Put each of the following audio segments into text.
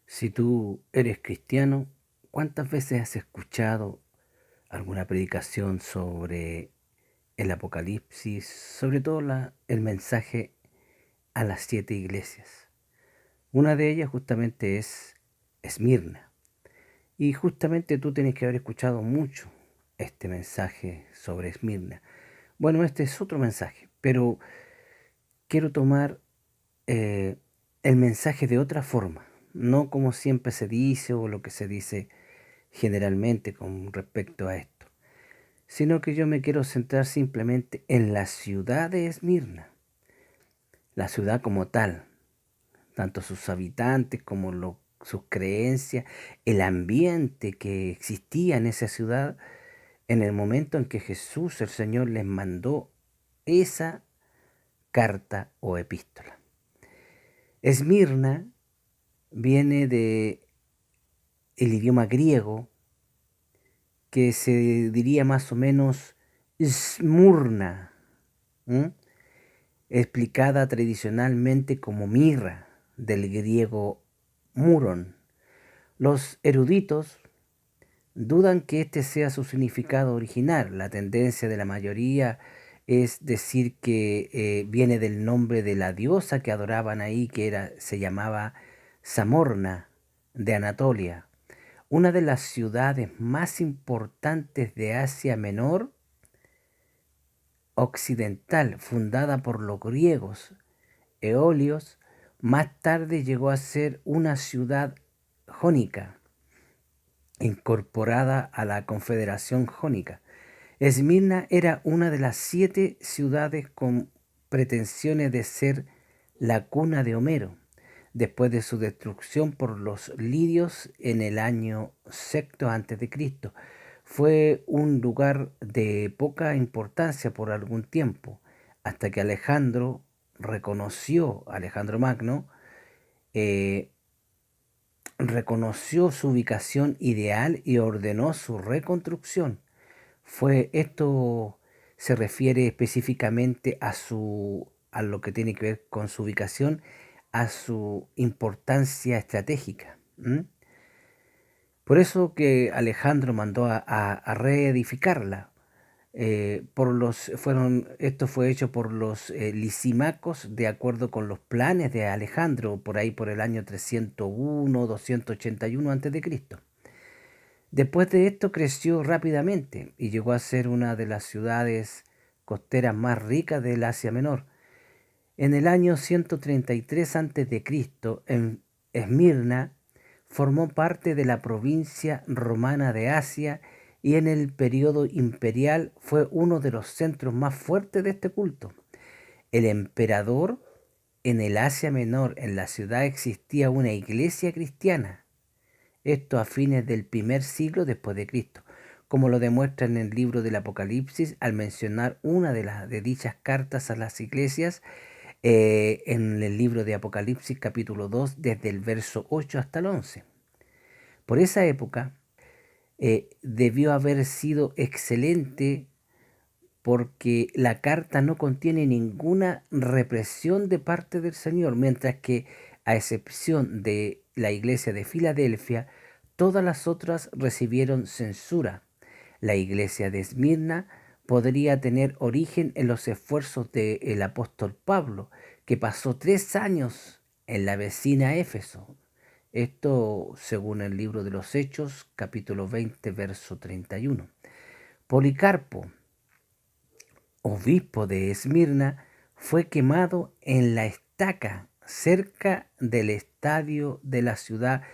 Si tú eres cristiano, ¿cuántas veces has escuchado alguna predicación sobre el Apocalipsis, sobre todo el mensaje a las 7 iglesias? Una de ellas justamente es Esmirna. Y justamente tú tienes que haber escuchado mucho este mensaje sobre Esmirna. Bueno, este es otro mensaje, pero quiero tomar eh, el mensaje de otra forma, no como siempre se dice o lo que se dice generalmente con respecto a esto, sino que yo me quiero centrar simplemente en la ciudad de Esmirna, la ciudad como tal, tanto sus habitantes como sus creencias, el ambiente que existía en esa ciudad en el momento en que Jesús, el Señor, les mandó esa carta o epístola. Esmirna viene de el idioma griego que se diría más o menos Smurna, ¿m? Explicada tradicionalmente como mirra, del griego muron. Los eruditos dudan que este sea su significado original. La tendencia de la mayoría es decir que viene del nombre de la diosa que adoraban ahí, se llamaba Samorna de Anatolia, una de las ciudades más importantes de Asia Menor occidental, fundada por los griegos eolios. Más tarde llegó a ser una ciudad jónica, incorporada a la Confederación Jónica. Esmirna era una de las 7 ciudades con pretensiones de ser la cuna de Homero, después de su destrucción por los lidios en el año sexto antes de Cristo. Fue un lugar de poca importancia por algún tiempo, hasta que Alejandro Magno, eh, reconoció su ubicación ideal y ordenó su reconstrucción. Esto se refiere específicamente a lo que tiene que ver con su ubicación, a su importancia estratégica. ¿M? Por eso que Alejandro mandó a reedificarla. Esto fue hecho por los lisímacos de acuerdo con los planes de Alejandro, por ahí por el año 301, 281 a.C. Después de esto creció rápidamente y llegó a ser una de las ciudades costeras más ricas del Asia Menor. En el año 133 a.C., en Esmirna formó parte de la provincia romana de Asia y en el periodo imperial fue uno de los centros más fuertes de este culto. El emperador, en el Asia Menor, en la ciudad existía una iglesia cristiana, esto a fines del primer siglo después de Cristo, como lo demuestra en el libro del Apocalipsis al mencionar una de dichas cartas a las iglesias en el libro de Apocalipsis capítulo 2 desde el verso 8 hasta el 11. Por esa época debió haber sido excelente porque la carta no contiene ninguna represión de parte del Señor, mientras que, a excepción de la iglesia de Filadelfia, todas las otras recibieron censura. La iglesia de Esmirna podría tener origen en los esfuerzos del apóstol Pablo, que pasó 3 años en la vecina Éfeso. Esto según el libro de los Hechos, capítulo 20, verso 31. Policarpo, obispo de Esmirna, fue quemado en la estaca cerca del estadio de la ciudad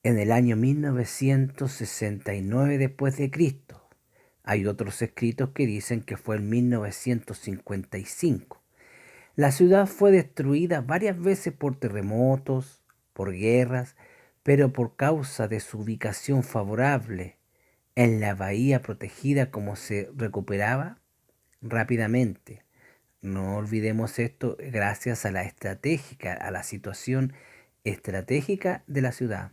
en el año 1969 después de Cristo. Hay otros escritos que dicen que fue en 1955. La ciudad fue destruida varias veces por terremotos, por guerras, pero por causa de su ubicación favorable en la bahía protegida, como se recuperaba rápidamente. No olvidemos esto gracias a a la situación estratégica de la ciudad.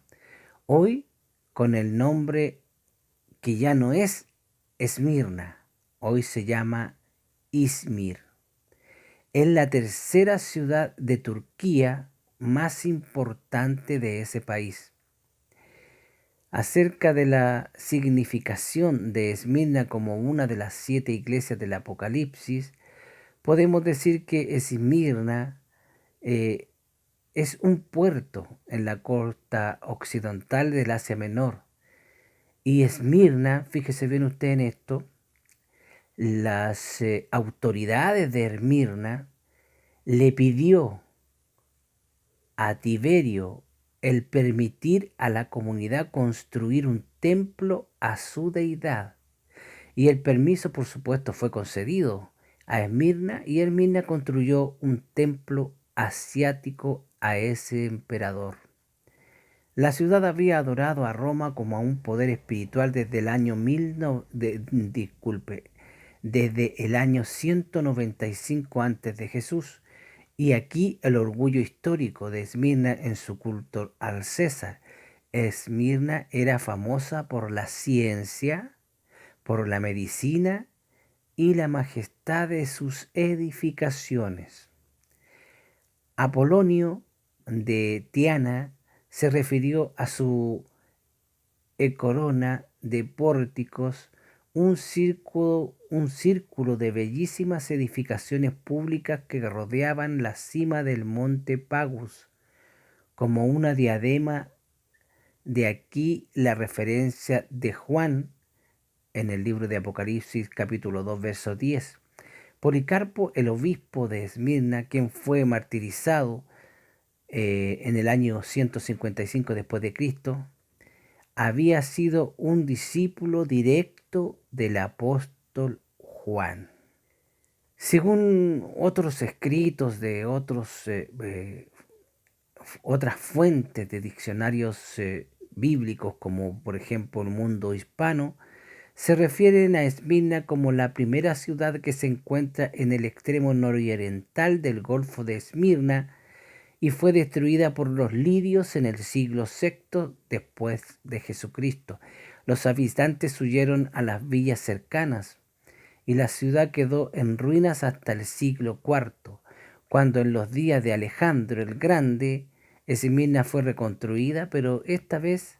Hoy, con el nombre que ya no es Esmirna, hoy se llama Izmir. Es la tercera ciudad de Turquía más importante de ese país. Acerca de la significación de Esmirna como una de las 7 iglesias del Apocalipsis, podemos decir que Esmirna eh, es un puerto en la costa occidental del Asia Menor. Y Esmirna, fíjese bien usted en esto, las autoridades de Esmirna le pidió a Tiberio el permitir a la comunidad construir un templo a su deidad. Y el permiso, por supuesto, fue concedido a Esmirna, y Esmirna construyó un templo asiático a ese emperador. La ciudad había adorado a Roma como a un poder espiritual desde el año desde el año 195 antes de Jesús. Y aquí el orgullo histórico de Esmirna en su culto al César. Esmirna era famosa por la ciencia, por la medicina y la majestad de sus edificaciones. Apolonio de Tiana se refirió a su corona de pórticos, un círculo de bellísimas edificaciones públicas que rodeaban la cima del monte Pagus, como una diadema. De aquí la referencia de Juan en el libro de Apocalipsis capítulo 2 verso 10. Policarpo, el obispo de Esmirna, quien fue martirizado en el año 155 después de Cristo, había sido un discípulo directo del apóstol Juan. Según otros escritos de otras fuentes de diccionarios bíblicos, como por ejemplo el Mundo Hispano, se refieren a Esmirna como la primera ciudad que se encuentra en el extremo nororiental del Golfo de Esmirna, y fue destruida por los lidios en el siglo VI después de Jesucristo. Los habitantes huyeron a las villas cercanas y la ciudad quedó en ruinas hasta el siglo IV, cuando en los días de Alejandro el Grande, Esmirna fue reconstruida, pero esta vez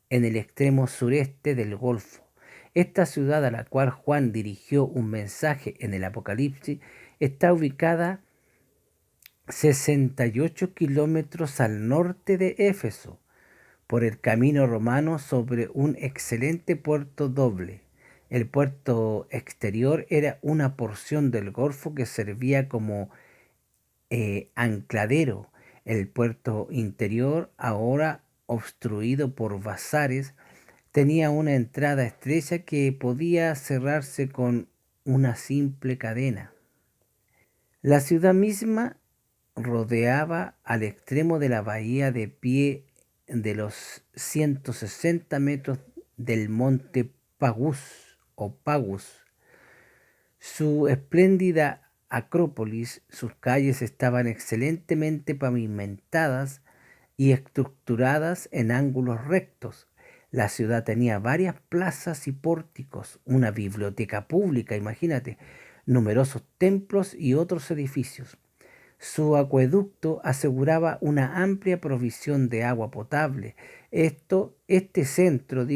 en el extremo sureste del Golfo. Esta ciudad a la cual Juan dirigió un mensaje en el Apocalipsis está ubicada 68 kilómetros al norte de Éfeso, por el camino romano, sobre un excelente puerto doble. El puerto exterior era una porción del golfo que servía como ancladero. El puerto interior, ahora obstruido por bazares, tenía una entrada estrecha que podía cerrarse con una simple cadena. La ciudad misma rodeaba al extremo de la bahía de pie de los 160 metros del monte Pagus. Su espléndida acrópolis, sus calles estaban excelentemente pavimentadas y estructuradas en ángulos rectos. La ciudad tenía varias plazas y pórticos, una biblioteca pública, imagínate, numerosos templos y otros edificios. Su acueducto aseguraba una amplia provisión de agua potable. Este centro,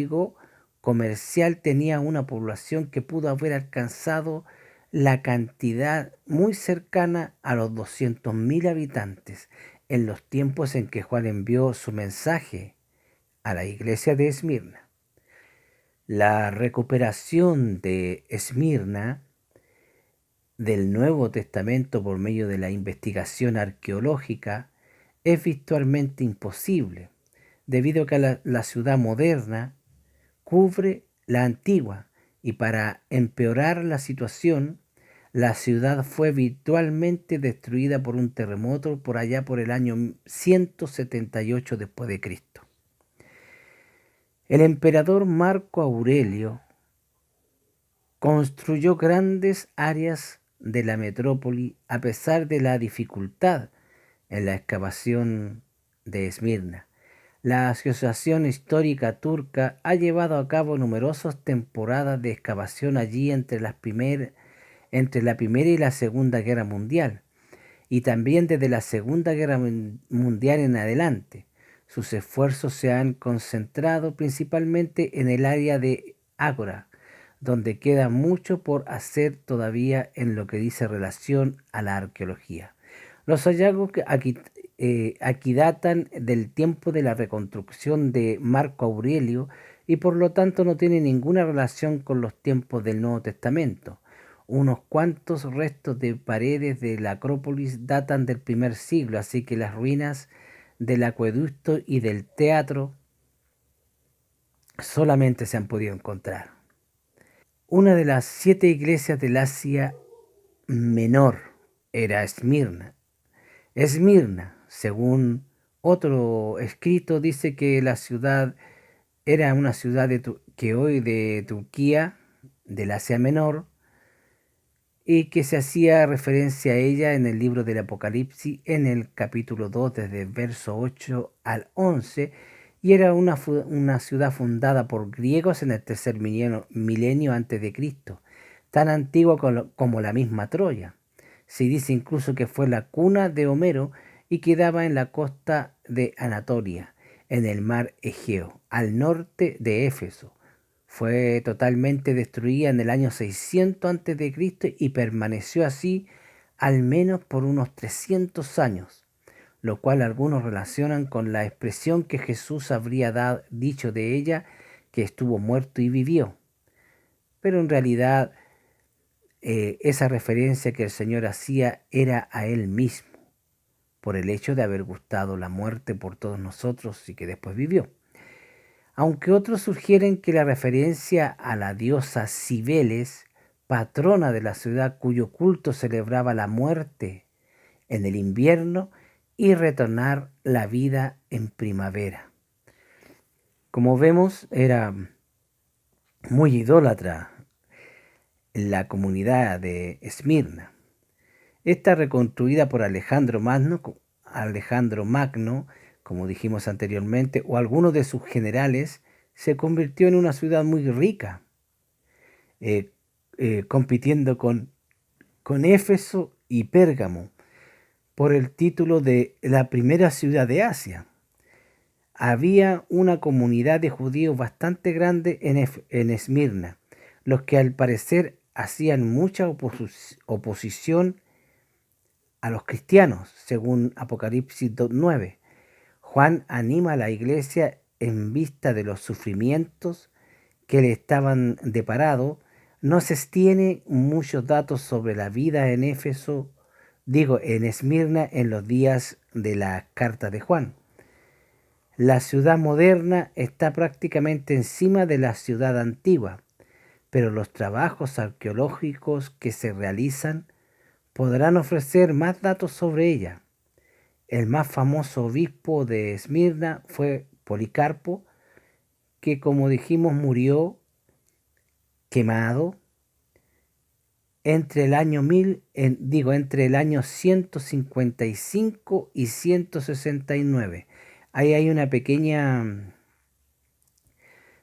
comercial, tenía una población que pudo haber alcanzado la cantidad muy cercana a los 200.000 habitantes en los tiempos en que Juan envió su mensaje a la iglesia de Esmirna. La recuperación de Esmirna del Nuevo Testamento por medio de la investigación arqueológica es virtualmente imposible, debido a que la ciudad moderna cubre la antigua, y para empeorar la situación, la ciudad fue virtualmente destruida por un terremoto por allá por el año 178 después de Cristo. El emperador Marco Aurelio construyó grandes áreas de la metrópoli a pesar de la dificultad en la excavación de Esmirna. La Asociación Histórica Turca ha llevado a cabo numerosas temporadas de excavación allí entre la Primera y la Segunda Guerra Mundial, y también desde la Segunda Guerra Mundial en adelante. Sus esfuerzos se han concentrado principalmente en el área de Ágora, donde queda mucho por hacer todavía en lo que dice relación a la arqueología. Los hallazgos que aquí datan del tiempo de la reconstrucción de Marco Aurelio y por lo tanto no tienen ninguna relación con los tiempos del Nuevo Testamento. Unos cuantos restos de paredes de la Acrópolis datan del primer siglo, así que las ruinas del acueducto y del teatro solamente se han podido encontrar. Una de las 7 iglesias del Asia Menor era Esmirna. Esmirna, según otro escrito, dice que la ciudad era una ciudad que hoy de Turquía, del Asia Menor, y que se hacía referencia a ella en el libro del Apocalipsis, en el capítulo 2, desde el verso 8 al 11, y era una ciudad fundada por griegos en el tercer milenio antes de Cristo, tan antigua como la misma Troya. Se dice incluso que fue la cuna de Homero y quedaba en la costa de Anatolia, en el mar Egeo, al norte de Éfeso. Fue totalmente destruida en el año 600 a.C. y permaneció así al menos por unos 300 años, lo cual algunos relacionan con la expresión que Jesús habría dicho de ella, que estuvo muerto y vivió. Pero en realidad esa referencia que el Señor hacía era a Él mismo, por el hecho de haber gustado la muerte por todos nosotros y que después vivió. Aunque otros sugieren que la referencia a la diosa Cibeles, patrona de la ciudad cuyo culto celebraba la muerte en el invierno y retornar la vida en primavera. Como vemos, era muy idólatra la comunidad de Esmirna. Esta reconstruida por Alejandro Magno, como dijimos anteriormente, o algunos de sus generales, se convirtió en una ciudad muy rica, compitiendo con Éfeso y Pérgamo por el título de la primera ciudad de Asia. Había una comunidad de judíos bastante grande en Esmirna, los que al parecer hacían mucha oposición a los cristianos, según Apocalipsis 2:9. Juan anima a la iglesia en vista de los sufrimientos que le estaban deparados. No se tiene muchos datos sobre la vida en en Esmirna en los días de la carta de Juan. La ciudad moderna está prácticamente encima de la ciudad antigua, pero los trabajos arqueológicos que se realizan podrán ofrecer más datos sobre ella. El más famoso obispo de Esmirna fue Policarpo, que como dijimos murió quemado entre el año entre el año 155 y 169. Ahí hay una pequeña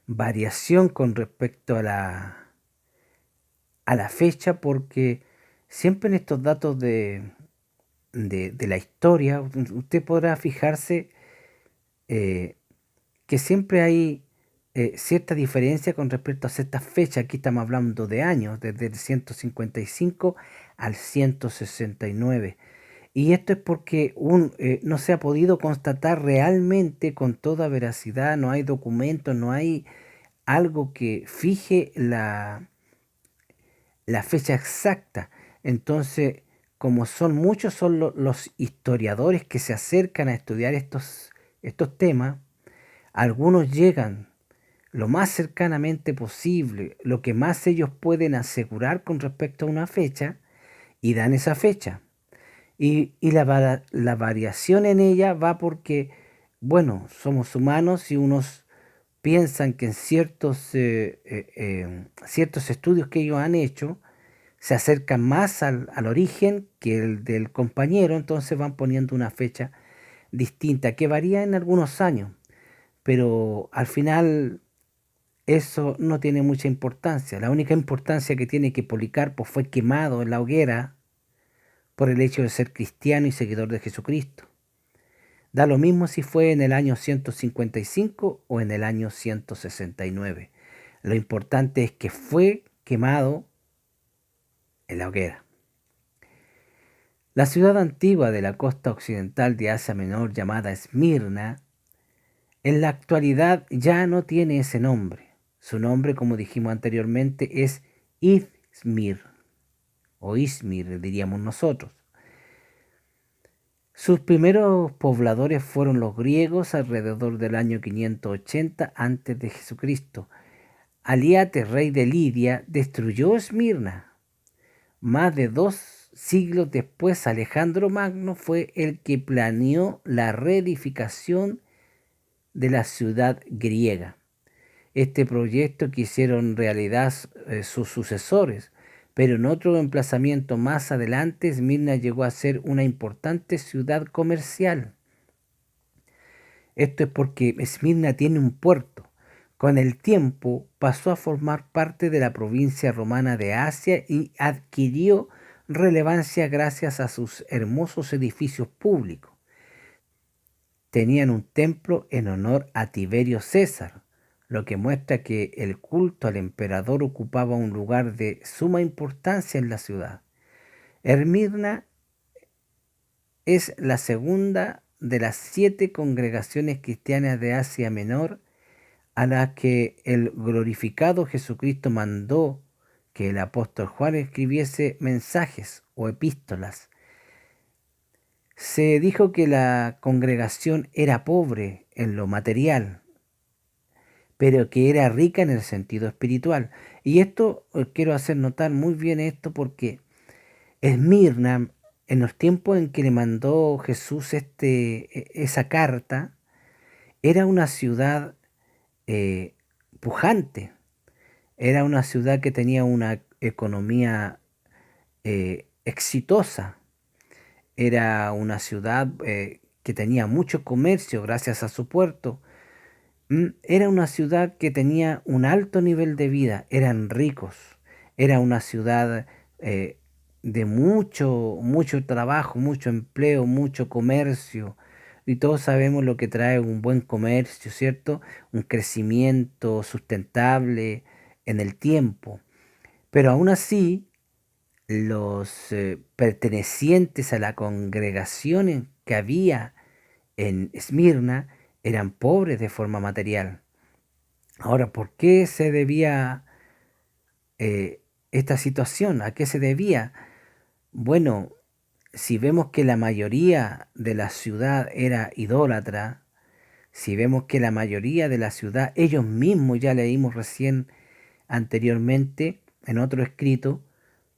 variación con respecto a la fecha, porque siempre en estos datos de la historia, usted podrá fijarse que siempre hay cierta diferencia con respecto a ciertas fechas. Aquí estamos hablando de años, desde el 155 al 169. Y esto es porque no se ha podido constatar realmente con toda veracidad, no hay documentos, no hay algo que fije la fecha exacta. Entonces, como son muchos son los historiadores que se acercan a estudiar estos temas, algunos llegan lo más cercanamente posible, lo que más ellos pueden asegurar con respecto a una fecha, y dan esa fecha. Y la variación en ella va porque, bueno, somos humanos y unos piensan que en ciertos estudios que ellos han hecho, se acercan más al origen que el del compañero, entonces van poniendo una fecha distinta, que varía en algunos años, pero al final eso no tiene mucha importancia. La única importancia que tiene que Policarpo fue quemado en la hoguera por el hecho de ser cristiano y seguidor de Jesucristo. Da lo mismo si fue en el año 155 o en el año 169. Lo importante es que fue quemado en la hoguera. La ciudad antigua de la costa occidental de Asia Menor, llamada Esmirna, en la actualidad ya no tiene ese nombre. Su nombre, como dijimos anteriormente, es Izmir, o Izmir, diríamos nosotros. Sus primeros pobladores fueron los griegos alrededor del año 580 a.C. de Jesucristo. Aliates, rey de Lidia, destruyó Esmirna. Más de 2 siglos después, Alejandro Magno fue el que planeó la reedificación de la ciudad griega. Este proyecto que hicieron realidad sus sucesores, pero en otro emplazamiento más adelante, Esmirna llegó a ser una importante ciudad comercial. Esto es porque Esmirna tiene un puerto. Con el tiempo pasó a formar parte de la provincia romana de Asia y adquirió relevancia gracias a sus hermosos edificios públicos. Tenían un templo en honor a Tiberio César, lo que muestra que el culto al emperador ocupaba un lugar de suma importancia en la ciudad. Esmirna es la segunda de las 7 congregaciones cristianas de Asia Menor a las que el glorificado Jesucristo mandó que el apóstol Juan escribiese mensajes o epístolas. Se dijo que la congregación era pobre en lo material, pero que era rica en el sentido espiritual. Y esto quiero hacer notar muy bien esto porque Esmirna, en los tiempos en que le mandó Jesús esa carta, era una ciudad pujante, era una ciudad que tenía una economía exitosa, era una ciudad que tenía mucho comercio gracias a su puerto. Era una ciudad que tenía un alto nivel de vida, eran ricos, era una ciudad de mucho trabajo, mucho empleo, mucho comercio. Y todos sabemos lo que trae un buen comercio, ¿cierto? Un crecimiento sustentable en el tiempo. Pero aún así, los pertenecientes a la congregación que había en Esmirna eran pobres de forma material. Ahora, ¿por qué se debía esta situación? ¿A qué se debía? Bueno, si vemos que la mayoría de la ciudad era idólatra, si vemos que la mayoría de la ciudad, ellos mismos, ya leímos recién anteriormente en otro escrito,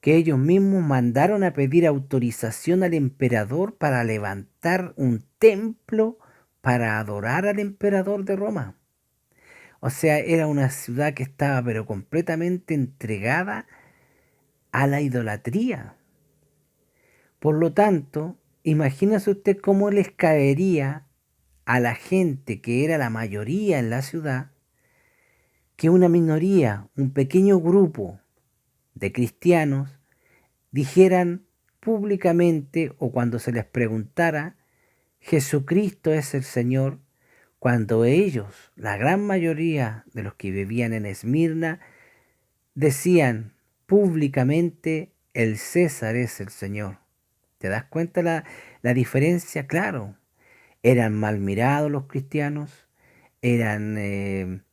que ellos mismos mandaron a pedir autorización al emperador para levantar un templo para adorar al emperador de Roma. O sea, era una ciudad que estaba pero completamente entregada a la idolatría. Por lo tanto, imagínese usted cómo les caería a la gente que era la mayoría en la ciudad, que una minoría, un pequeño grupo de cristianos, dijeran públicamente o cuando se les preguntara, Jesucristo es el Señor, cuando ellos, la gran mayoría de los que vivían en Esmirna, decían públicamente, el César es el Señor. ¿Te das cuenta la diferencia? Claro, eran mal mirados los cristianos, eran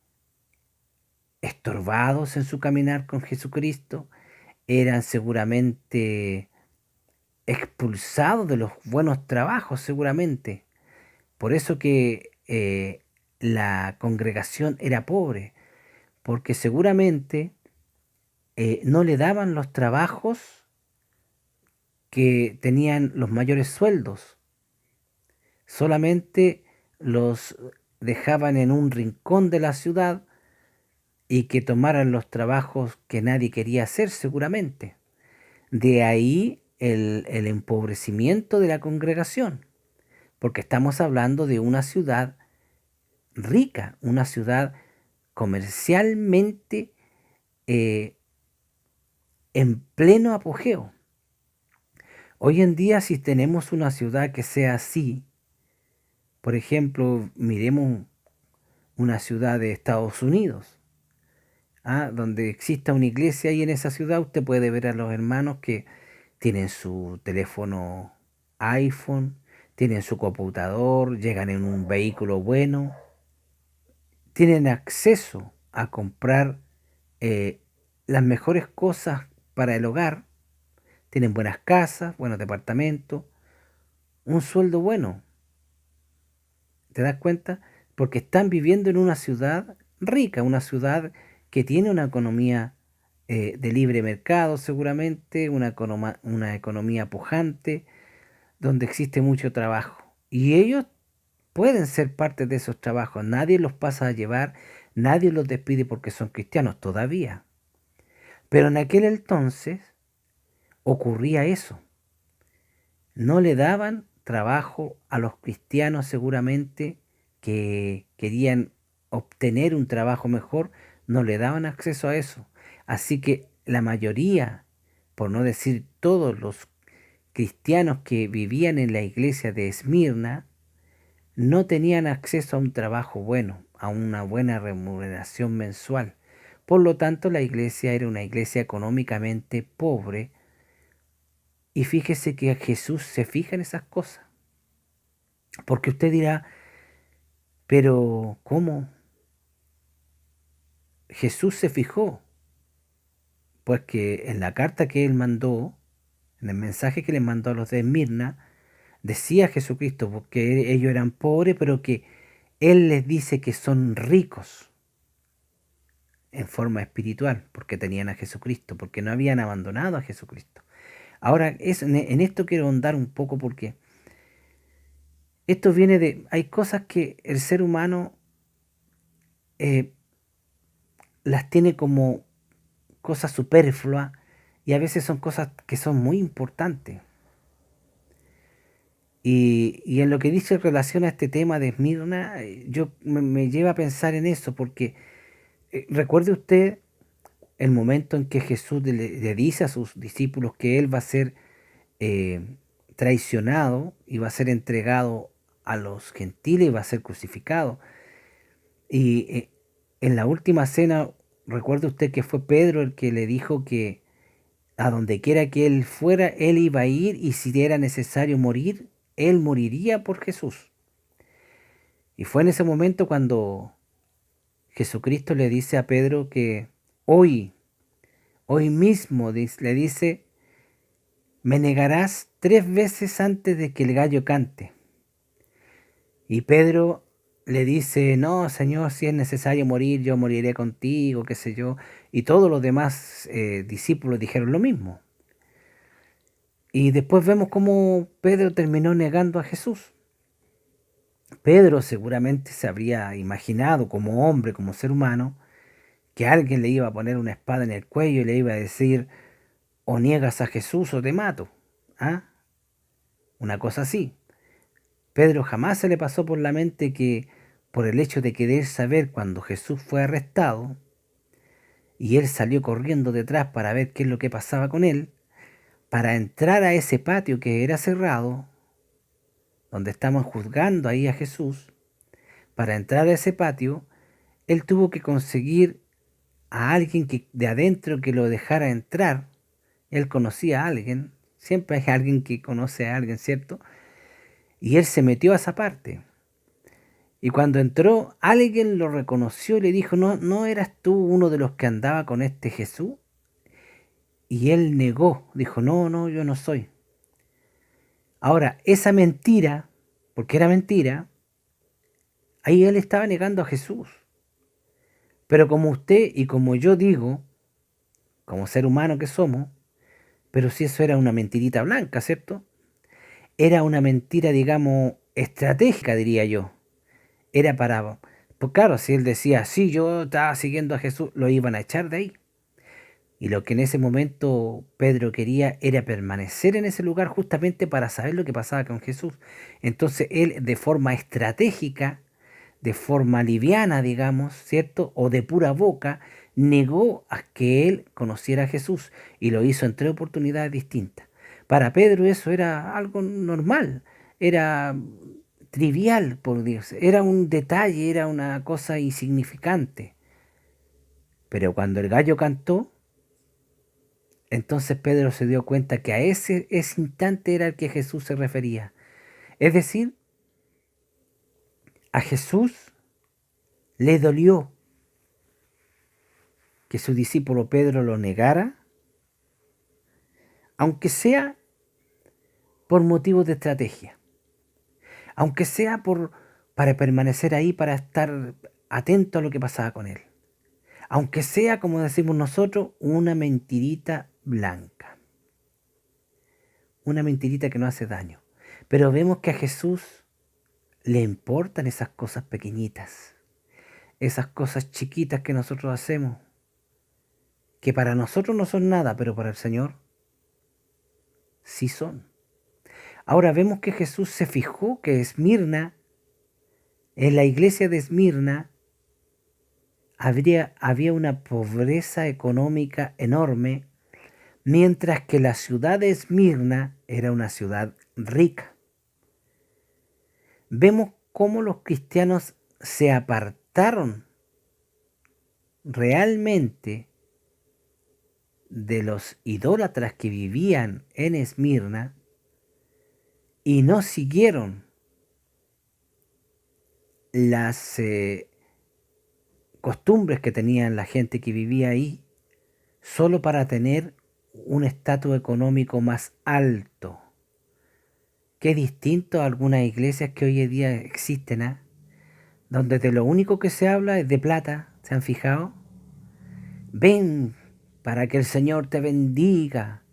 estorbados en su caminar con Jesucristo, eran seguramente expulsados de los buenos trabajos, seguramente. Por eso que la congregación era pobre, porque seguramente no le daban los trabajos que tenían los mayores sueldos, solamente los dejaban en un rincón de la ciudad y que tomaran los trabajos que nadie quería hacer seguramente. De ahí el empobrecimiento de la congregación, porque estamos hablando de una ciudad rica, una ciudad comercialmente eh, en pleno apogeo. Hoy en día, si tenemos una ciudad que sea así, por ejemplo, miremos una ciudad de Estados Unidos, donde exista una iglesia y en esa ciudad usted puede ver a los hermanos que tienen su teléfono iPhone, tienen su computador, llegan en un vehículo bueno, tienen acceso a comprar eh, las mejores cosas para el hogar, tienen buenas casas, buenos departamentos, un sueldo bueno. ¿Te das cuenta? Porque están viviendo en una ciudad rica, una ciudad que tiene una economía de libre mercado seguramente, una economía pujante, donde existe mucho trabajo. Y ellos pueden ser parte de esos trabajos. Nadie los pasa a llevar, nadie los despide porque son cristianos todavía. Pero en aquel entonces ocurría eso. No le daban trabajo a los cristianos seguramente que querían obtener un trabajo mejor, no le daban acceso a eso. Así que la mayoría, por no decir todos los cristianos que vivían en la iglesia de Esmirna, no tenían acceso a un trabajo bueno, a una buena remuneración mensual. Por lo tanto, la iglesia era una iglesia económicamente pobre. Y fíjese que Jesús se fija en esas cosas. Porque usted dirá, pero ¿cómo? Jesús se fijó. Pues que en la carta que él mandó, en el mensaje que le mandó a los de Esmirna, decía Jesucristo, porque ellos eran pobres, pero que él les dice que son ricos en forma espiritual, porque tenían a Jesucristo, porque no habían abandonado a Jesucristo. Ahora, en esto quiero ahondar un poco porque esto viene de, hay cosas que el ser humano eh, las tiene como cosas superfluas y a veces son cosas que son muy importantes. Y en lo que dice en relación a este tema de Esmirna, yo me lleva a pensar en eso, porque recuerde usted el momento en que Jesús le dice a sus discípulos que él va a ser eh, traicionado y va a ser entregado a los gentiles y va a ser crucificado. Y en la última cena, recuerde usted que fue Pedro el que le dijo que a donde quiera que él fuera, él iba a ir y si era necesario morir, él moriría por Jesús. Y fue en ese momento cuando Jesucristo le dice a Pedro que hoy, hoy mismo, le dice, me negarás 3 veces antes de que el gallo cante. Y Pedro le dice, no, Señor, si es necesario morir, yo moriré contigo, qué sé yo. Y todos los demás discípulos dijeron lo mismo. Y después vemos cómo Pedro terminó negando a Jesús. Pedro seguramente se habría imaginado como hombre, como ser humano, que alguien le iba a poner una espada en el cuello y le iba a decir, o niegas a Jesús o te mato. ¿Ah? Una cosa así. Pedro jamás se le pasó por la mente que por el hecho de querer saber cuando Jesús fue arrestado, y él salió corriendo detrás para ver qué es lo que pasaba con él, para entrar a ese patio que era cerrado, donde estaban juzgando ahí a Jesús, para entrar a ese patio, él tuvo que conseguir a alguien que de adentro que lo dejara entrar. Él conocía a alguien, siempre hay alguien que conoce a alguien, ¿cierto? Y él se metió a esa parte. Y cuando entró, alguien lo reconoció y le dijo, ¿no, no eras tú uno de los que andaba con este Jesús? Y él negó, dijo, no, no, yo no soy. Ahora, esa mentira, porque era mentira, ahí él estaba negando a Jesús. Pero como usted y como yo digo, como ser humano que somos, pero si eso era una mentirita blanca, ¿cierto? Era una mentira, digamos, estratégica, diría yo. Era para, pues claro, si él decía, sí, yo estaba siguiendo a Jesús, lo iban a echar de ahí. Y lo que en ese momento Pedro quería era permanecer en ese lugar justamente para saber lo que pasaba con Jesús. Entonces él, de forma estratégica, de forma liviana, digamos, ¿cierto? O de pura boca, negó a que él conociera a Jesús y lo hizo en 3 oportunidades distintas. Para Pedro eso era algo normal, era trivial, por Dios, era un detalle, era una cosa insignificante. Pero cuando el gallo cantó, entonces Pedro se dio cuenta que a ese instante era al que Jesús se refería. Es decir, a Jesús le dolió que su discípulo Pedro lo negara, aunque sea por motivos de estrategia, aunque sea para permanecer ahí, para estar atento a lo que pasaba con él, aunque sea, como decimos nosotros, una mentirita blanca, una mentirita que no hace daño. Pero vemos que a Jesús le importan esas cosas pequeñitas, esas cosas chiquitas que nosotros hacemos, que para nosotros no son nada, pero para el Señor sí son. Ahora vemos que Jesús se fijó que Esmirna, en la iglesia de Esmirna, había una pobreza económica enorme, mientras que la ciudad de Esmirna era una ciudad rica. Vemos cómo los cristianos se apartaron realmente de los idólatras que vivían en Esmirna y no siguieron las costumbres que tenían la gente que vivía ahí solo para tener un estatus económico más alto. Qué distinto a algunas iglesias que hoy en día existen, ¿eh? Donde de lo único que se habla es de plata. ¿Se han fijado? Ven para que el Señor te bendiga,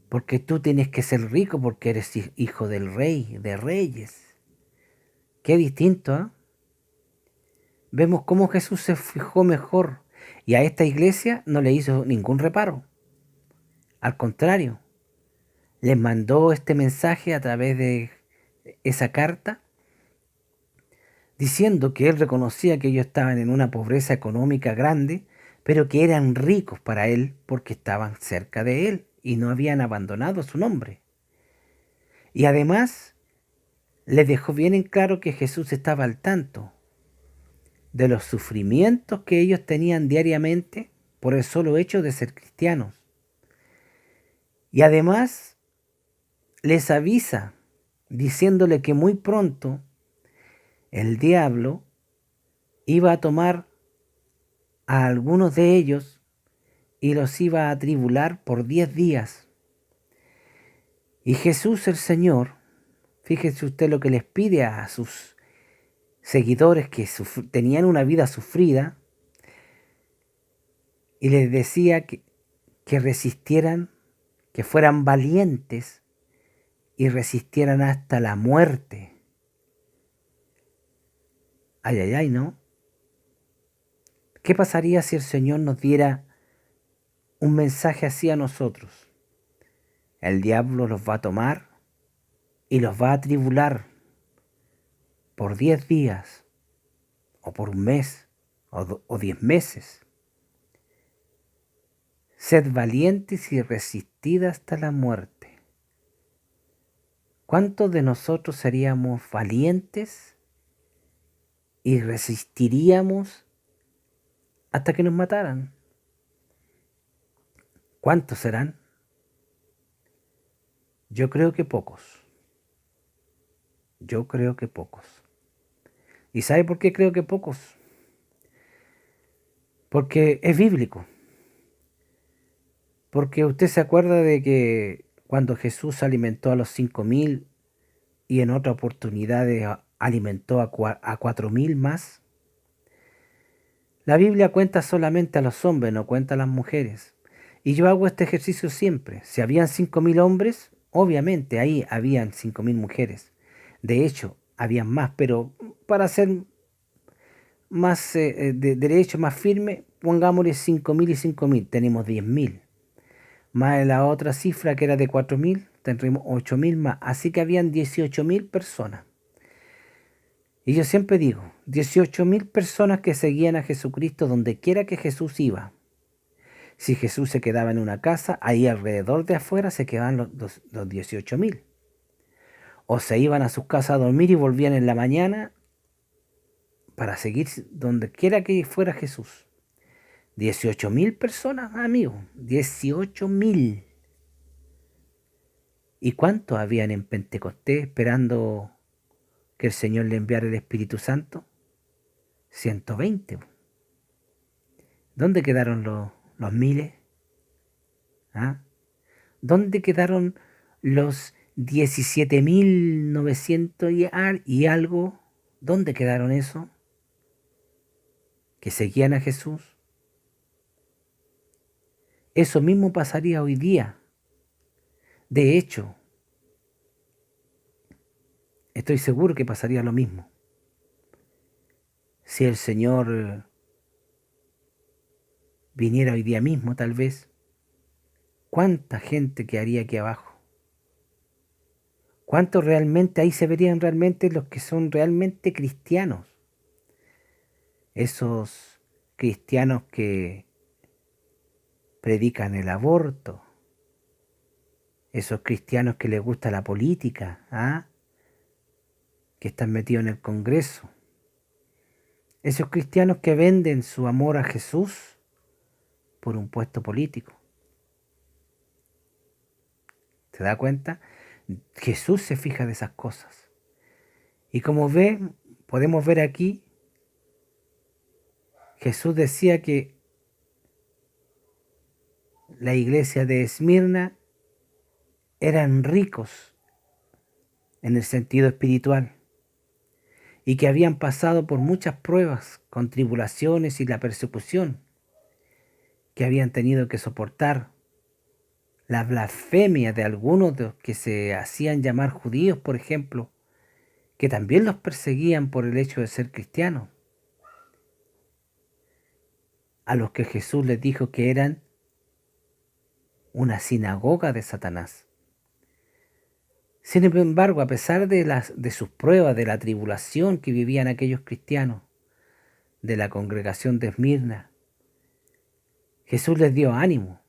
porque tú tienes que ser rico porque eres hijo del rey, de reyes. Qué distinto, ¿eh? Vemos cómo Jesús se fijó mejor y a esta iglesia no le hizo ningún reparo. Al contrario, les mandó este mensaje a través de esa carta diciendo que él reconocía que ellos estaban en una pobreza económica grande, pero que eran ricos para él porque estaban cerca de él y no habían abandonado su nombre. Y además les dejó bien en claro que Jesús estaba al tanto de los sufrimientos que ellos tenían diariamente por el solo hecho de ser cristianos. Y además les avisa diciéndole que muy pronto el diablo iba a tomar a algunos de ellos y los iba a atribular por 10 días. Y Jesús el Señor, fíjese usted lo que les pide a sus seguidores que tenían una vida sufrida, y les decía que resistieran, que fueran valientes y resistieran hasta la muerte. Ay, ay, ay, ¿no? ¿Qué pasaría si el Señor nos diera un mensaje así a nosotros? El diablo los va a tomar y los va a atribular por 10 días, o por un mes, o 10 meses. Sed valientes y resistid hasta la muerte. ¿Cuántos de nosotros seríamos valientes y resistiríamos hasta que nos mataran? ¿Cuántos serán? Yo creo que pocos. Yo creo que pocos. ¿Y sabe por qué creo que pocos? Porque es bíblico. Porque usted se acuerda de que cuando Jesús alimentó a los 5.000 y en otra oportunidad alimentó a 4.000 más. La Biblia cuenta solamente a los hombres, no cuenta a las mujeres. Y yo hago este ejercicio siempre. Si habían 5.000 hombres, obviamente ahí habían 5.000 mujeres. De hecho, habían más, pero para ser más de derecho, más firme, pongámosle 5.000 y 5.000, tenemos 10.000. Más la otra cifra que era de 4.000, tendremos 8.000 más. Así que habían 18.000 personas. Y yo siempre digo, 18.000 personas que seguían a Jesucristo donde quiera que Jesús iba. Si Jesús se quedaba en una casa, ahí alrededor de afuera se quedaban los 18.000. O se iban a sus casas a dormir y volvían en la mañana para seguir donde quiera que fuera Jesús. 18.000 personas, amigos, 18.000. ¿Y cuántos habían en Pentecostés esperando que el Señor le enviara el Espíritu Santo? 120. ¿Dónde quedaron los miles? ¿Ah? ¿Dónde quedaron los 17.900 y algo? ¿Dónde quedaron eso? ¿Que seguían a Jesús? Eso mismo pasaría hoy día. De hecho, estoy seguro que pasaría lo mismo. Si el Señor viniera hoy día mismo, tal vez, ¿cuánta gente quedaría aquí abajo? ¿Cuántos realmente ahí se verían realmente los que son realmente cristianos? Esos cristianos que predican el aborto, esos cristianos que les gusta la política, ¿ah? Que están metidos en el Congreso, esos cristianos que venden su amor a Jesús por un puesto político. ¿Se da cuenta? Jesús se fija de esas cosas. Y como podemos ver aquí, Jesús decía que la iglesia de Esmirna eran ricos en el sentido espiritual y que habían pasado por muchas pruebas, con tribulaciones y la persecución, que habían tenido que soportar la blasfemia de algunos de los que se hacían llamar judíos, por ejemplo, que también los perseguían por el hecho de ser cristianos, a los que Jesús les dijo que eran una sinagoga de Satanás. Sin embargo, a pesar de sus pruebas, de la tribulación que vivían aquellos cristianos de la congregación de Esmirna, Jesús les dio ánimo,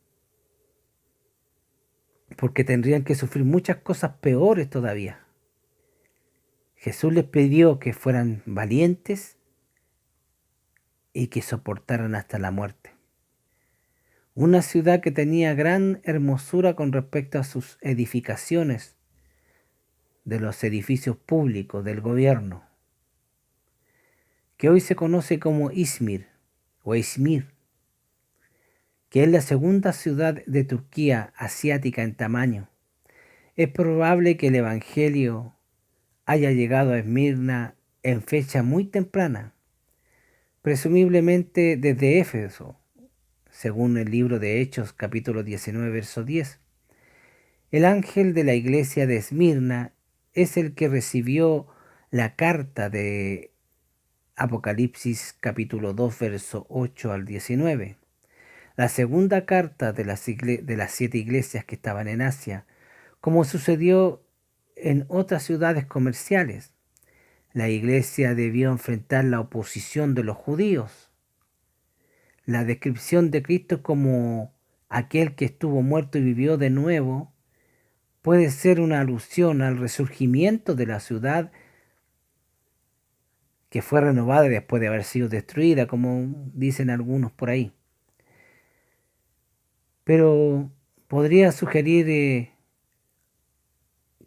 porque tendrían que sufrir muchas cosas peores todavía. Jesús les pidió que fueran valientes y que soportaran hasta la muerte. Una ciudad que tenía gran hermosura con respecto a sus edificaciones, de los edificios públicos del gobierno, que hoy se conoce como Izmir o Izmir, que es la segunda ciudad de Turquía asiática en tamaño. Es probable que el Evangelio haya llegado a Esmirna en fecha muy temprana, presumiblemente desde Éfeso, según el libro de Hechos capítulo 19, verso 10. El ángel de la iglesia de Esmirna es el que recibió la carta de Apocalipsis capítulo 2, verso 8 al 19. La segunda carta de las 7 iglesias que estaban en Asia, como sucedió en otras ciudades comerciales. La iglesia debió enfrentar la oposición de los judíos. La descripción de Cristo como aquel que estuvo muerto y vivió de nuevo puede ser una alusión al resurgimiento de la ciudad que fue renovada después de haber sido destruida, como dicen algunos por ahí. Pero podría sugerir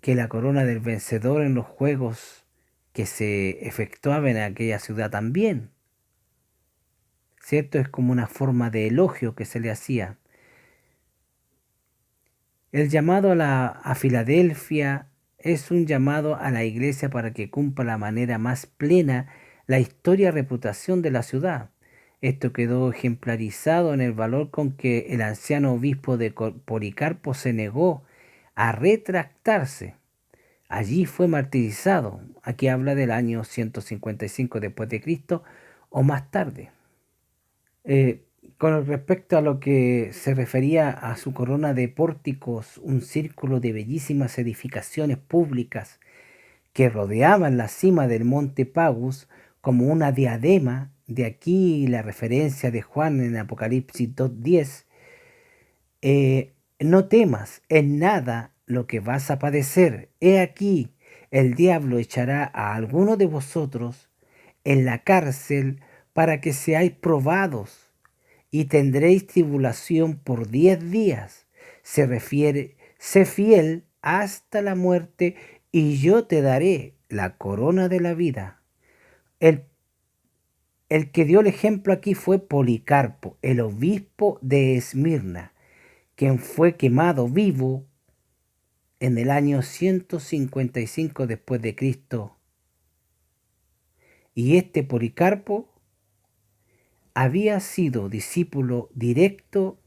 que la corona del vencedor en los juegos que se efectuaban en aquella ciudad también, ¿cierto? Es como una forma de elogio que se le hacía. El llamado a Filadelfia es un llamado a la iglesia para que cumpla la manera más plena la historia y reputación de la ciudad. Esto quedó ejemplarizado en el valor con que el anciano obispo de Policarpo se negó a retractarse. Allí fue martirizado. Aquí habla del año 155 después de Cristo o más tarde. Con respecto a lo que se refería a su corona de pórticos, un círculo de bellísimas edificaciones públicas que rodeaban la cima del monte Pagus como una diadema. De aquí la referencia de Juan en Apocalipsis 2:10. No temas en nada lo que vas a padecer. He aquí, el diablo echará a alguno de vosotros en la cárcel para que seáis probados y tendréis tribulación por 10 días. Se refiere, sé fiel hasta la muerte y yo te daré la corona de la vida. El, el que dio el ejemplo aquí fue Policarpo, el obispo de Esmirna, quien fue quemado vivo en el año 155 después de Cristo. Y este Policarpo había sido discípulo directo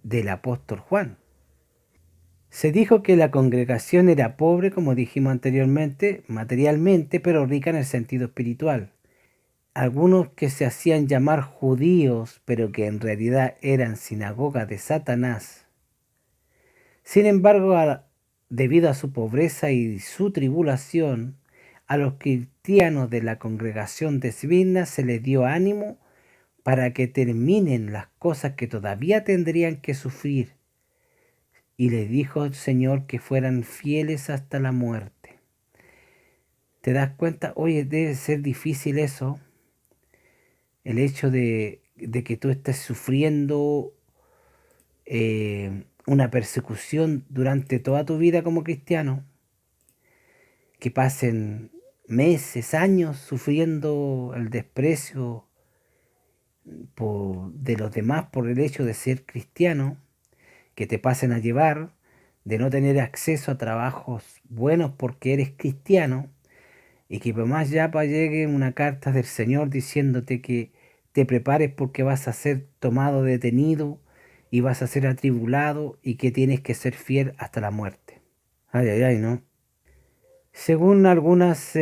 del apóstol Juan. Se dijo que la congregación era pobre, como dijimos anteriormente, materialmente, pero rica en el sentido espiritual. Algunos que se hacían llamar judíos, pero que en realidad eran sinagoga de Satanás. Sin embargo, debido a su pobreza y su tribulación, a los cristianos de la congregación de Esmirna se les dio ánimo para que terminen las cosas que todavía tendrían que sufrir. Y les dijo el Señor que fueran fieles hasta la muerte. ¿Te das cuenta? Oye, debe ser difícil eso. El hecho de que tú estés sufriendo una persecución durante toda tu vida como cristiano. Que pasen meses, años sufriendo el desprecio de los demás por el hecho de ser cristiano, que te pasen a llevar, de no tener acceso a trabajos buenos porque eres cristiano, y que por más ya llegue una carta del Señor diciéndote que te prepares porque vas a ser tomado detenido y vas a ser atribulado y que tienes que ser fiel hasta la muerte. Ay, ay, ay, ¿no? Según algunas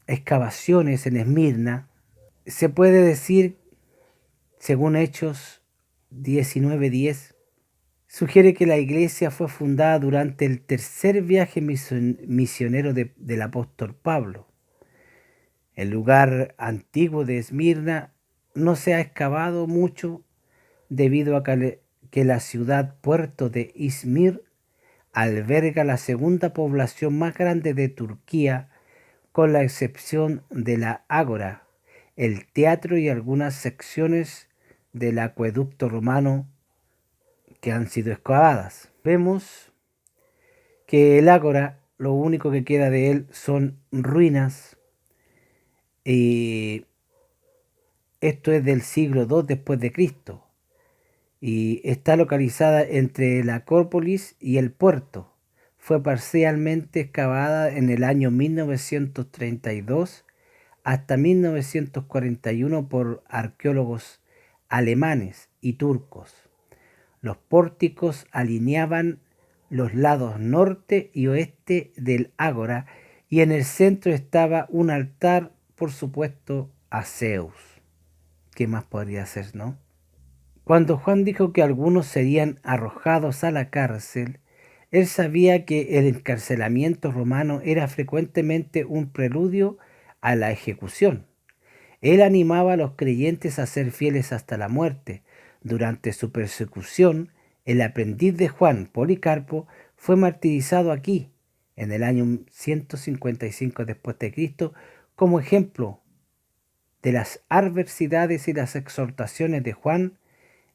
excavaciones en Esmirna, se puede decir, según Hechos 19:10, sugiere que la iglesia fue fundada durante el tercer viaje misionero del apóstol Pablo. El lugar antiguo de Esmirna no se ha excavado mucho debido a que la ciudad puerto de Izmir alberga la segunda población más grande de Turquía, con la excepción de la ágora, el teatro y algunas secciones del acueducto romano que han sido excavadas. Vemos que el ágora, lo único que queda de él son ruinas, y esto es del siglo II después de Cristo, y está localizada entre la Acrópolis y el puerto. Fue parcialmente excavada en el año 1932 hasta 1941 por arqueólogos alemanes y turcos. Los pórticos alineaban los lados norte y oeste del ágora, y en el centro estaba un altar, por supuesto, a Zeus. ¿Qué más podría ser, no? Cuando Juan dijo que algunos serían arrojados a la cárcel, él sabía que el encarcelamiento romano era frecuentemente un preludio a la ejecución. Él animaba a los creyentes a ser fieles hasta la muerte. Durante su persecución, el aprendiz de Juan, Policarpo, fue martirizado aquí, en el año 155 después de Cristo, como ejemplo de las adversidades y las exhortaciones de Juan.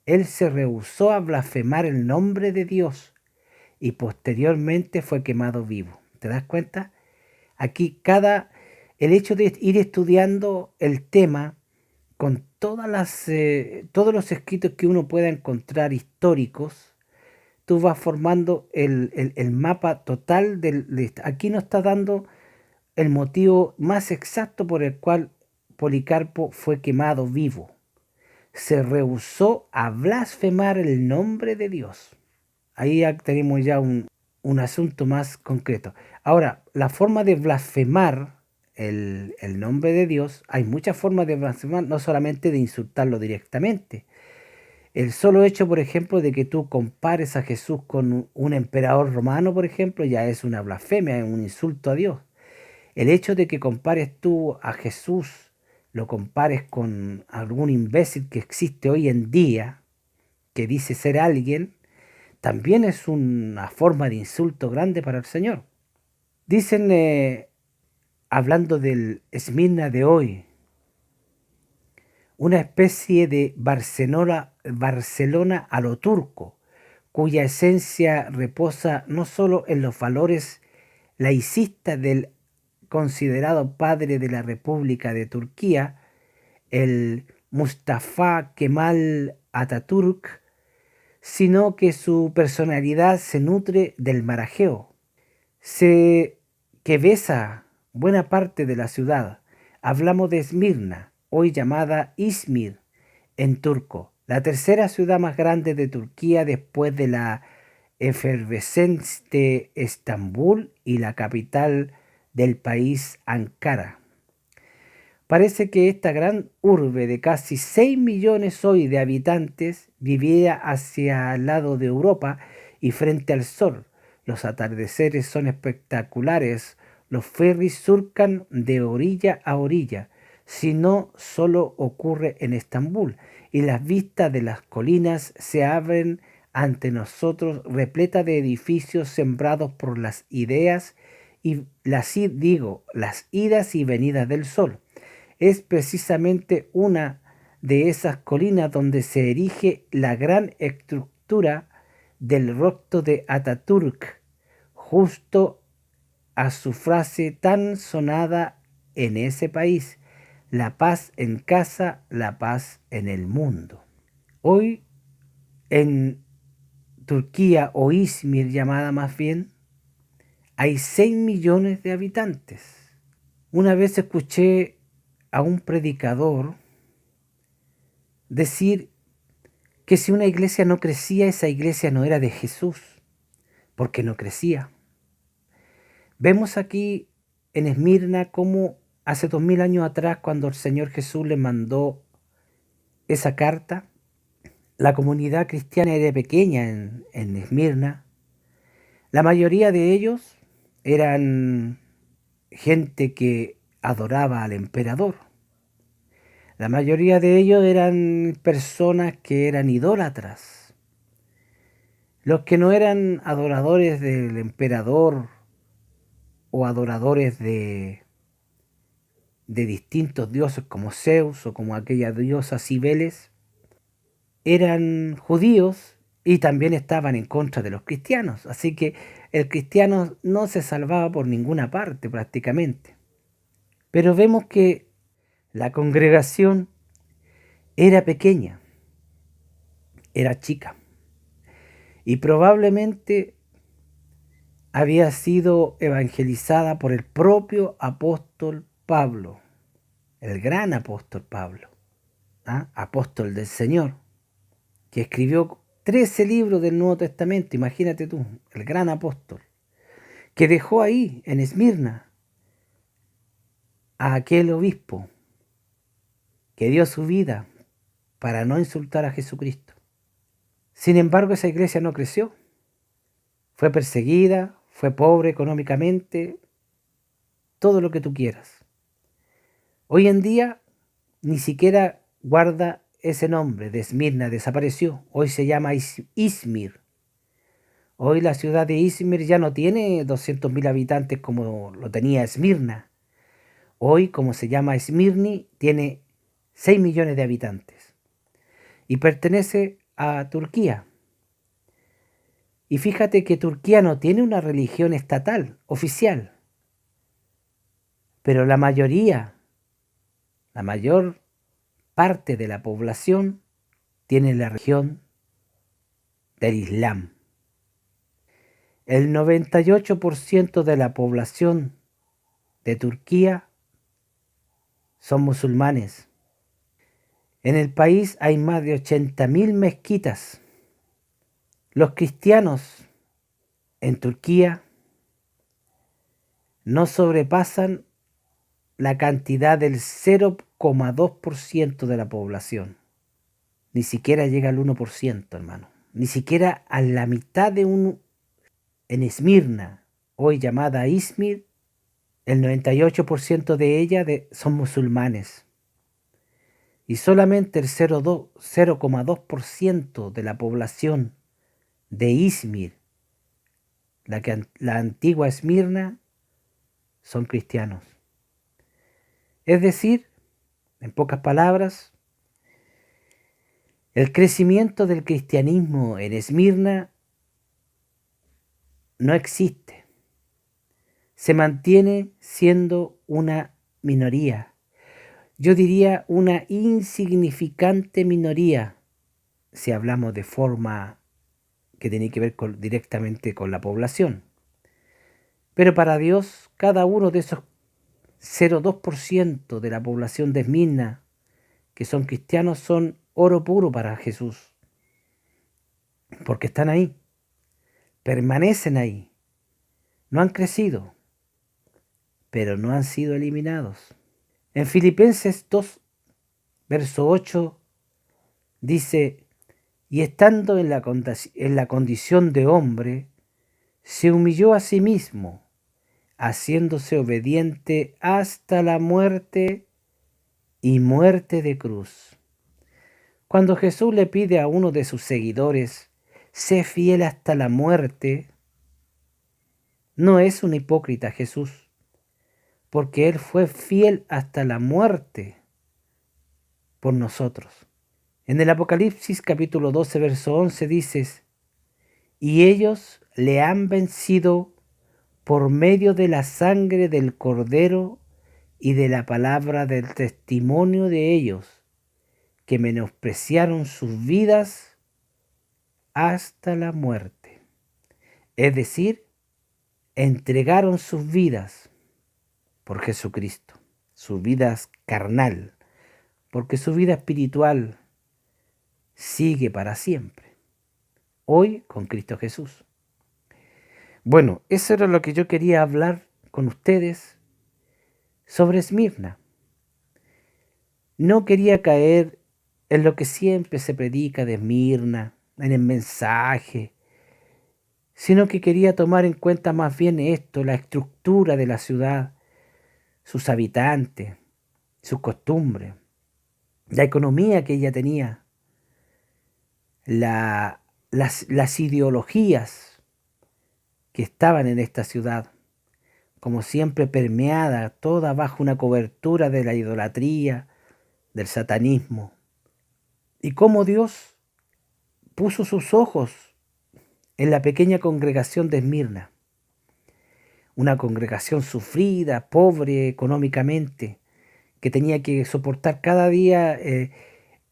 Él se rehusó a blasfemar el nombre de Dios y posteriormente fue quemado vivo. ¿Te das cuenta? Aquí el hecho de ir estudiando el tema con todos los escritos que uno pueda encontrar históricos, tú vas formando el mapa total aquí nos está dando el motivo más exacto por el cual Policarpo fue quemado vivo. Se rehusó a blasfemar el nombre de Dios. Ahí ya tenemos ya un asunto más concreto. Ahora, la forma de blasfemar el nombre de Dios, hay muchas formas de blasfemar, no solamente de insultarlo directamente. El solo hecho, por ejemplo, de que tú compares a Jesús con un emperador romano, por ejemplo, ya es una blasfemia, es un insulto a Dios. El hecho de que compares tú a Jesús, lo compares con algún imbécil que existe hoy en día, que dice ser alguien, también es una forma de insulto grande para el Señor. Dicen, hablando del Esmirna de hoy, una especie de Barcelona a lo turco, cuya esencia reposa no solo en los valores laicistas del considerado padre de la República de Turquía, el Mustafa Kemal Atatürk, sino que su personalidad se nutre del marajeo, que besa buena parte de la ciudad. Hablamos de Esmirna, hoy llamada Izmir en turco, la tercera ciudad más grande de Turquía después de la efervescente Estambul y la capital del país, Ankara. Parece que esta gran urbe de casi 6 millones hoy de habitantes vivía hacia el lado de Europa y frente al sol. Los atardeceres son espectaculares, los ferries surcan de orilla a orilla, si no solo ocurre en Estambul, y las vistas de las colinas se abren ante nosotros repleta de edificios sembrados por las ideas y las idas y venidas del sol. Es precisamente una de esas colinas donde se erige la gran estructura del rocto de Atatürk, justo a su frase tan sonada en ese país: la paz en casa, la paz en el mundo. Hoy en Turquía, o Izmir llamada más bien, hay 6 millones de habitantes. Una vez escuché a un predicador decir que si una iglesia no crecía, esa iglesia no era de Jesús, porque no crecía. Vemos aquí en Esmirna cómo hace 2000 años atrás, cuando el Señor Jesús le mandó esa carta, la comunidad cristiana era pequeña en Esmirna. La mayoría de ellos eran gente que adoraba al emperador. La mayoría de ellos eran personas que eran idólatras. Los que no eran adoradores del emperador o adoradores de distintos dioses como Zeus o como aquella diosa Cibeles, eran judíos y también estaban en contra de los cristianos. Así que el cristiano no se salvaba por ninguna parte prácticamente. Pero vemos que la congregación era pequeña, era chica, y probablemente había sido evangelizada por el propio apóstol Pablo, el gran apóstol Pablo, apóstol del Señor, que escribió 13 libros del Nuevo Testamento. Imagínate tú, el gran apóstol, que dejó ahí en Esmirna a aquel obispo que dio su vida para no insultar a Jesucristo. Sin embargo, esa iglesia no creció, fue perseguida, fue pobre económicamente, todo lo que tú quieras. Hoy en día ni siquiera guarda ese nombre de Esmirna, desapareció. Hoy se llama Izmir. Hoy la ciudad de Izmir ya no tiene 200.000 habitantes como lo tenía Esmirna. Hoy, como se llama Esmirni, tiene 6 millones de habitantes y pertenece a Turquía. Y fíjate que Turquía no tiene una religión estatal, oficial, pero la mayor parte de la población tiene la religión del Islam. El 98% de la población de Turquía son musulmanes. En el país hay más de 80.000 mezquitas. Los cristianos en Turquía no sobrepasan la cantidad del 0,2% de la población. Ni siquiera llega al 1%, hermano. Ni siquiera a la mitad de en Esmirna, hoy llamada Izmir, El 98% de ella son musulmanes y solamente el 0,2% de la población de Izmir, la antigua Esmirna, son cristianos. Es decir, en pocas palabras, el crecimiento del cristianismo en Esmirna no existe. Se mantiene siendo una minoría. Yo diría una insignificante minoría, si hablamos de forma que tiene que ver directamente con la población. Pero para Dios, cada uno de esos 0,2% de la población de Esmirna que son cristianos son oro puro para Jesús, porque están ahí, permanecen ahí, no han crecido, pero no han sido eliminados. En Filipenses 2, verso 8, dice: y estando en la condición de hombre, se humilló a sí mismo, haciéndose obediente hasta la muerte y muerte de cruz. Cuando Jesús le pide a uno de sus seguidores, sé fiel hasta la muerte, no es un hipócrita Jesús, porque Él fue fiel hasta la muerte por nosotros. En el Apocalipsis capítulo 12, verso 11 dices: y ellos le han vencido por medio de la sangre del Cordero y de la palabra del testimonio de ellos, que menospreciaron sus vidas hasta la muerte. Es decir, entregaron sus vidas por Jesucristo, sus vidas carnal, porque su vida espiritual sigue para siempre, hoy con Cristo Jesús. Bueno, eso era lo que yo quería hablar con ustedes sobre Esmirna. No quería caer en lo que siempre se predica de Esmirna, en el mensaje, sino que quería tomar en cuenta más bien esto, la estructura de la ciudad, sus habitantes, sus costumbres, la economía que ella tenía, las ideologías que estaban en esta ciudad, como siempre permeada, toda bajo una cobertura de la idolatría, del satanismo, y cómo Dios puso sus ojos en la pequeña congregación de Esmirna, una congregación sufrida, pobre económicamente, que tenía que soportar cada día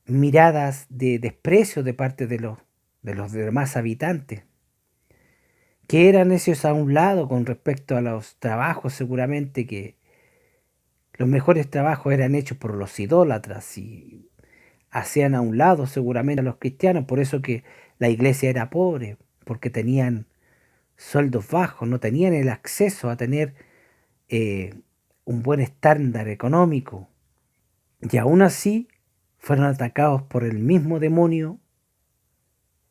miradas de desprecio de parte de los demás habitantes, que eran necios a un lado con respecto a los trabajos. Seguramente que los mejores trabajos eran hechos por los idólatras y hacían a un lado seguramente a los cristianos, por eso que la iglesia era pobre, porque tenían sueldos bajos, no tenían el acceso a tener un buen estándar económico. Y aún así fueron atacados por el mismo demonio,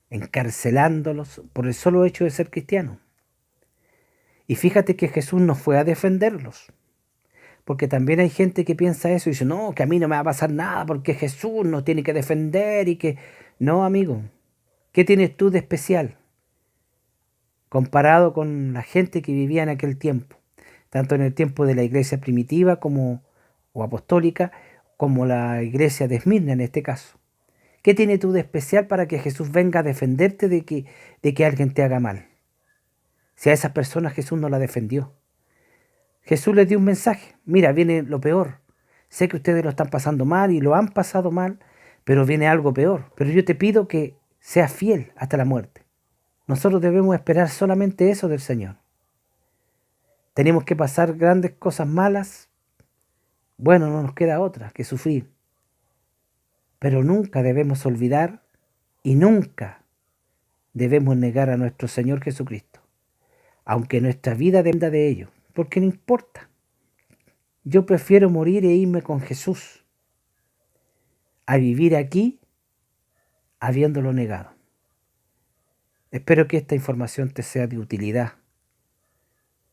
encarcelándolos por el solo hecho de ser cristianos. Y fíjate que Jesús no fue a defenderlos, porque también hay gente que piensa eso y dice: no, que a mí no me va a pasar nada porque Jesús nos tiene que defender y que... No, amigo, ¿qué tienes tú de especial comparado con la gente que vivía en aquel tiempo? Tanto en el tiempo de la iglesia primitiva o apostólica, como la iglesia de Esmirna en este caso. ¿Qué tienes tú de especial para que Jesús venga a defenderte de que alguien te haga mal? Si a esas personas Jesús no la defendió. Jesús les dio un mensaje: mira, viene lo peor. Sé que ustedes lo están pasando mal y lo han pasado mal, pero viene algo peor. Pero yo te pido que seas fiel hasta la muerte. Nosotros debemos esperar solamente eso del Señor. Tenemos que pasar grandes cosas malas. Bueno, no nos queda otra que sufrir. Pero nunca debemos olvidar y nunca debemos negar a nuestro Señor Jesucristo, aunque nuestra vida dependa de ello, porque no importa. Yo prefiero morir e irme con Jesús a vivir aquí habiéndolo negado. Espero que esta información te sea de utilidad.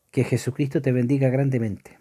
Que Jesucristo te bendiga grandemente.